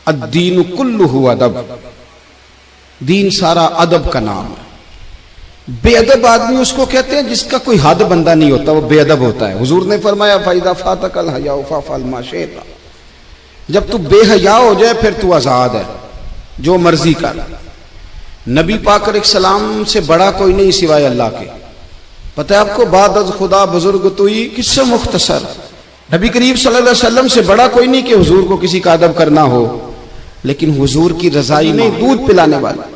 الدین کلہ ادب، دین سارا ادب کا نام ہے۔ بے ادب آدمی اس کو کہتے ہیں جس کا کوئی حد بندہ نہیں ہوتا، وہ بے ادب ہوتا ہے۔ حضور نے فرمایا فَإِذَا فَاتَكَ الْحَيَاءُ فَافْعَلْ مَا شِئْتَ، جب تو بے حیا ہو جائے پھر تو آزاد ہے، جو مرضی کر۔ نبی پاک علیہ السلام سے بڑا کوئی نہیں سوائے اللہ کے۔ پتہ ہے آپ کو، بعد از خدا بزرگ توئی، قصہ مختصر، نبی کریم صلی اللہ علیہ وسلم سے بڑا کوئی نہیں کہ حضور کو کسی کا ادب کرنا ہو، لیکن حضور کی رضائی میں دودھ پلانے والا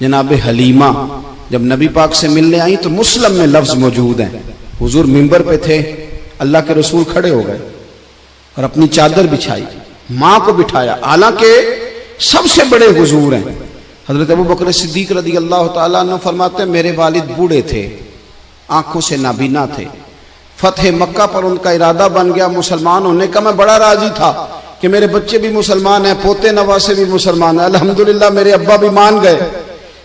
جناب حلیمہ جب نبی پاک سے ملنے آئیں تو مسلم میں لفظ موجود ہیں، حضور منبر پہ تھے، اللہ کے رسول کھڑے ہو گئے اور اپنی چادر بچھائی، ماں کو بٹھایا، حالانکہ سب سے بڑے حضور ہیں۔ حضرت ابو بکر صدیق رضی اللہ تعالیٰ عنہ فرماتے ہیں میرے والد بوڑھے تھے، آنکھوں سے نابینا تھے، فتح مکہ پر ان کا ارادہ بن گیا مسلمان ہونے کا، میں بڑا راضی تھا کہ میرے بچے بھی مسلمان ہیں، پوتے نواسے بھی مسلمان ہیں، الحمدللہ میرے ابا بھی مان گئے۔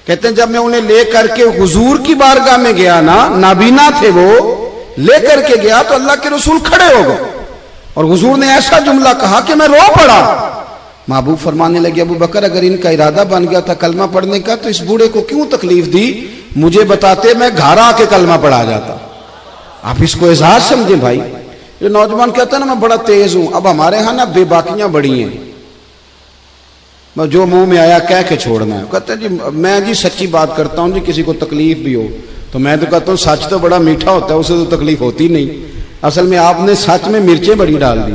کہتے ہیں جب میں انہیں لے کر کے حضور کی بارگاہ میں گیا نا، نابینا تھے وہ، لے کر کے گیا تو اللہ کے رسول کھڑے ہو گئے اور حضور نے ایسا جملہ کہا کہ میں رو پڑا۔ محبوب فرمانے لگے ابو بکر اگر ان کا ارادہ بن گیا تھا کلمہ پڑھنے کا تو اس بوڑھے کو کیوں تکلیف دی، مجھے بتاتے میں گھر آ کے کلمہ پڑھا جاتا۔ آپ اس کو اعزاز سمجھیں بھائی۔ جو نوجوان کہتا ہے نا میں بڑا تیز ہوں، اب ہمارے ہاں نا بے باکیاں بڑی ہیں، جو منہ میں آیا کہہ کے چھوڑنا ہے۔ کہتے ہیں جی میں جی سچی بات کرتا ہوں، جی کسی کو تکلیف بھی ہو تو میں تو کہتا ہوں سچ تو بڑا میٹھا ہوتا ہے، اسے تو تکلیف ہوتی نہیں۔ اصل میں آپ نے سچ میں مرچیں بڑی ڈال دی،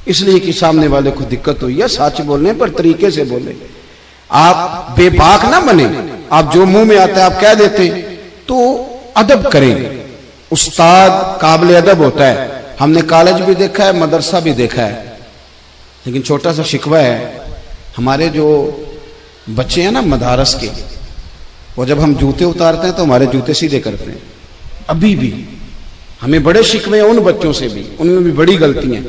اس لیے کہ سامنے والے کو دقت ہوئی ہے۔ سچ بولنے پر طریقے سے بولے، آپ بے باک نہ بنے، آپ جو منہ میں آتا ہے آپ کہہ دیتے، تو ادب کریں۔ استاد قابل ادب ہوتا ہے، ہم نے کالج بھی دیکھا ہے، مدرسہ بھی دیکھا ہے، لیکن چھوٹا سا شکوہ ہے، ہمارے جو بچے ہیں نا مدارس کے، وہ جب ہم جوتے اتارتے ہیں تو ہمارے جوتے سیدھے کرتے ہیں۔ ابھی بھی ہمیں بڑے شکوے ہیں ان بچوں سے بھی، ان میں بھی بڑی غلطی ہیں۔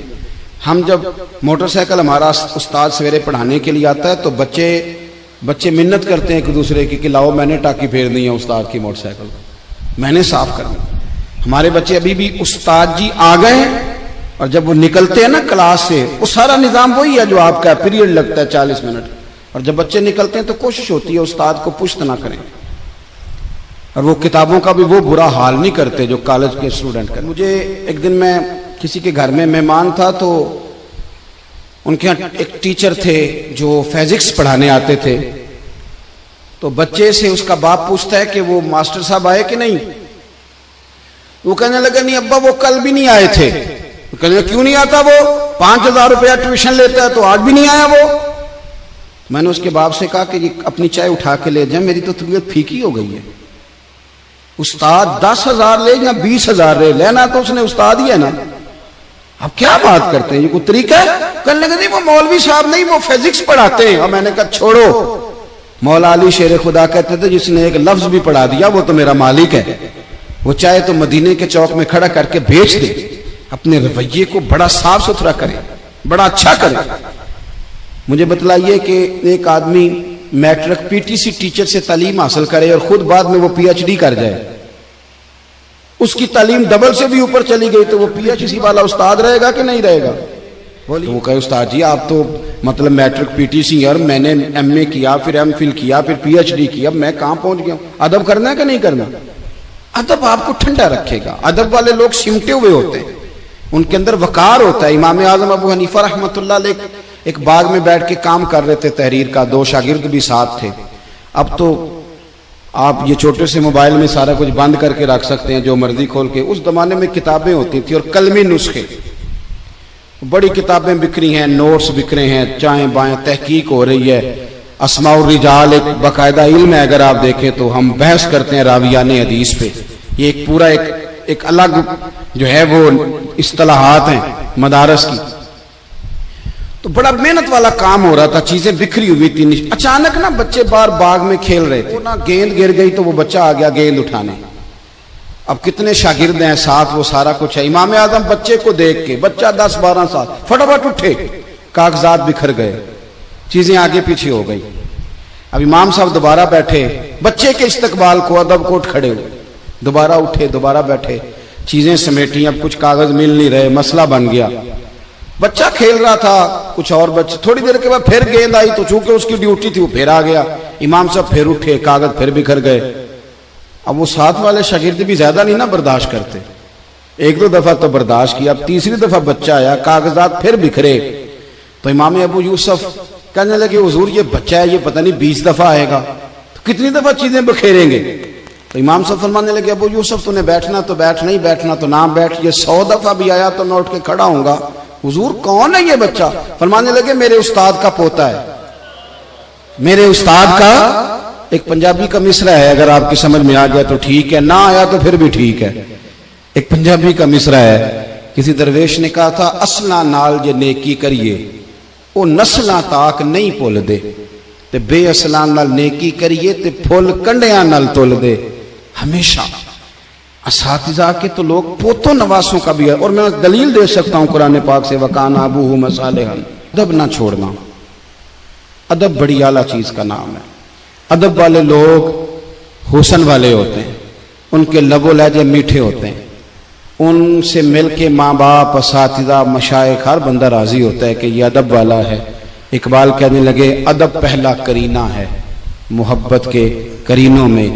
ہم جب موٹر سائیکل ہمارا استاد سویرے پڑھانے کے لیے آتا ہے تو بچے منت کرتے ہیں ایک دوسرے کی کہ لاؤ میں نے ٹاکی پھیرنی ہے استاد کی موٹر سائیکل، میں نے صاف کرنا۔ ہمارے بچے ابھی بھی استاد جی آ گئے ہیں، اور جب وہ نکلتے ہیں نا کلاس سے وہ سارا نظام وہی ہے جو آپ کا پیریڈ لگتا ہے 40 منٹ، اور جب بچے نکلتے ہیں تو کوشش ہوتی ہے استاد کو پشت نہ کریں، اور وہ کتابوں کا بھی وہ برا حال نہیں کرتے جو کالج کے اسٹوڈنٹ کرتے۔ مجھے ایک دن میں کسی کے گھر میں مہمان تھا تو ان کے یہاں ایک ٹیچر تھے جو فزکس پڑھانے آتے تھے، تو بچے سے اس کا باپ پوچھتا ہے کہ وہ ماسٹر صاحب آئے کہ نہیں، وہ کہنے لگا نہیں ابا وہ کل بھی نہیں آئے تھے۔ کہنے کیوں نہیں آتا، وہ 5000 روپیہ ٹیوشن لیتا ہے تو آج بھی نہیں آیا وہ۔ میں نے اس کے باپ سے کہا کہ جی اپنی چائے اٹھا کے لے جائیں، میری تو طبیعت پھیکی ہو گئی ہے۔ استاد 10,000 لے یا 20,000 لے، لینا تو اس نے استاد ہی ہے نا، اب کیا بات کرتے ہیں، یہ کوئی طریقہ ہے؟ کہنے لگا نہیں وہ مولوی صاحب نہیں، وہ فزکس پڑھاتے ہیں۔ اور میں نے کہا چھوڑو، مولا علی شیر خدا کہتے تھے جس نے ایک لفظ بھی پڑھا دیا وہ تو میرا مالک ہے، وہ چاہے تو مدینے کے چوک میں کھڑا کر کے بیچ دے، اپنے رویے کو بڑا صاف ستھرا کرے، بڑا اچھا کرے۔ مجھے بتلائیے کہ ایک آدمی matric P T C teacher سے تعلیم حاصل کرے اور خود بعد میں وہ پی ایچ ڈی کر جائے، اس کی تعلیم ڈبل سے بھی اوپر چلی گئی تو وہ پی ایچ ڈی والا استاد رہے گا کہ نہیں رہے گا؟ تو وہ کہے استاد جی آپ تو مطلب میٹرک پی ٹی سی اور میں نے ایم اے کیا، پھر ایم فل کیا، پھر پی ایچ ڈی کیا، میں کہاں پہنچ گیا ہوں؟ ادب کرنا ہے کہ نہیں کرنا؟ ادب آپ کو ٹھنڈا رکھے گا۔ ادب والے لوگ سمٹے ہوئے ہوتے ہیں، ان کے اندر وقار ہوتا ہے۔ امام اعظم ابو حنیفہ رحمۃ اللہ علیہ ایک باغ میں بیٹھ کے کام کر رہے تھے تحریر کا، 2 شاگرد بھی ساتھ تھے۔ اب تو آپ یہ چھوٹے سے موبائل میں سارا کچھ بند کر کے رکھ سکتے ہیں، جو مرضی کھول کے۔ اس زمانے میں کتابیں ہوتی تھیں اور قلمی نسخے، بڑی کتابیں بکری ہیں، نوٹس بک رہے ہیں، چائیں بائیں تحقیق ہو رہی ہے، اسماء الرجال ایک باقاعدہ علم ہے، اگر آپ دیکھیں تو ہم بحث کرتے ہیں راویان حدیث پہ، یہ ایک پورا ایک الگ جو ہے وہ اصطلاحات ہیں مدارس کی۔ تو بڑا محنت والا کام ہو رہا تھا، چیزیں بکھری ہوئی تھی۔ اچانک نا بچے باہر باغ میں کھیل رہے تھے، گیند گر گئی تو وہ بچہ آ گیا گیند اٹھانے۔ اب کتنے شاگرد ہیں ساتھ، وہ سارا کچھ ہے۔ امام اعظم بچے کو دیکھ کے، بچہ 10-12 سال، فٹافٹ اٹھے، کاغذات بکھر گئے، چیزیں آگے پیچھے ہو گئی۔ اب امام صاحب دوبارہ بیٹھے، بچے کے استقبال کو ادب کوٹ کھڑے ہوئے، دوبارہ اٹھے، دوبارہ بیٹھے، چیزیں سمیٹی، اب کچھ کاغذ مل نہیں رہے، مسئلہ بن گیا۔ بچہ کھیل رہا تھا، کچھ اور بچے، تھوڑی دیر کے بعد پھر گیند آئی تو چونکہ اس کی ڈیوٹی تھی وہ پھر آ گیا، امام صاحب پھر اٹھے، کاغذ پھر بکھر گئے۔ اب وہ ساتھ والے شاگرد بھی زیادہ نہیں نا برداشت کرتے، ایک دو دفعہ تو برداشت کیا، اب تیسری دفعہ بچہ آیا، کاغذات پھر بکھرے، تو امام ابو یوسف کہنے لگے حضور یہ بچہ ہے، یہ پتہ نہیں 20 دفعہ آئے گا، تو کتنی دفعہ چیزیں بکھیریں گے؟ تو امام صاحب فرمانے لگے ابو یوسف تو نے بیٹھنا تو بیٹھ، نہیں بیٹھنا تو نہ بیٹھ، یہ 100 دفعہ بھی آیا تو میں اٹھ کے کھڑا ہوں گا۔ حضور کون ہے یہ بچہ؟ فرمانے لگے میرے استاد کا پوتا ہے، میرے استاد کا۔ ایک پنجابی کا مصرع ہے، اگر آپ کی سمجھ میں آ گیا تو ٹھیک ہے، نہ آیا تو پھر بھی ٹھیک ہے۔ ایک پنجابی کا مصرع ہے، کسی درویش نے کہا تھا اصلاں نال جے نیکی کریے او نسلاں تاک نہیں بھول دے، تے بے اصلاں نال نیکی کریے تے پھول کنڈیاں نال تول دے۔ ہمیشہ اساتذہ کے تو لوگ پوتوں نواسوں کا بھی ہے، اور میں دلیل دے سکتا ہوں قرآن پاک سے، وَكَانَ أَبُوهُمَا صَالِحًا۔ ادب نہ چھوڑنا، ادب بڑی اعلیٰ چیز کا نام ہے۔ ادب والے لوگ حسن والے ہوتے ہیں، ان کے لب و لہجے میٹھے ہوتے ہیں، ان سے مل کے ماں باپ، اساتذہ، مشائخ، ہر بندہ راضی ہوتا ہے کہ یہ ادب والا ہے۔ اقبال کہنے لگے ادب پہلا کرینہ ہے محبت کے کرینوں میں،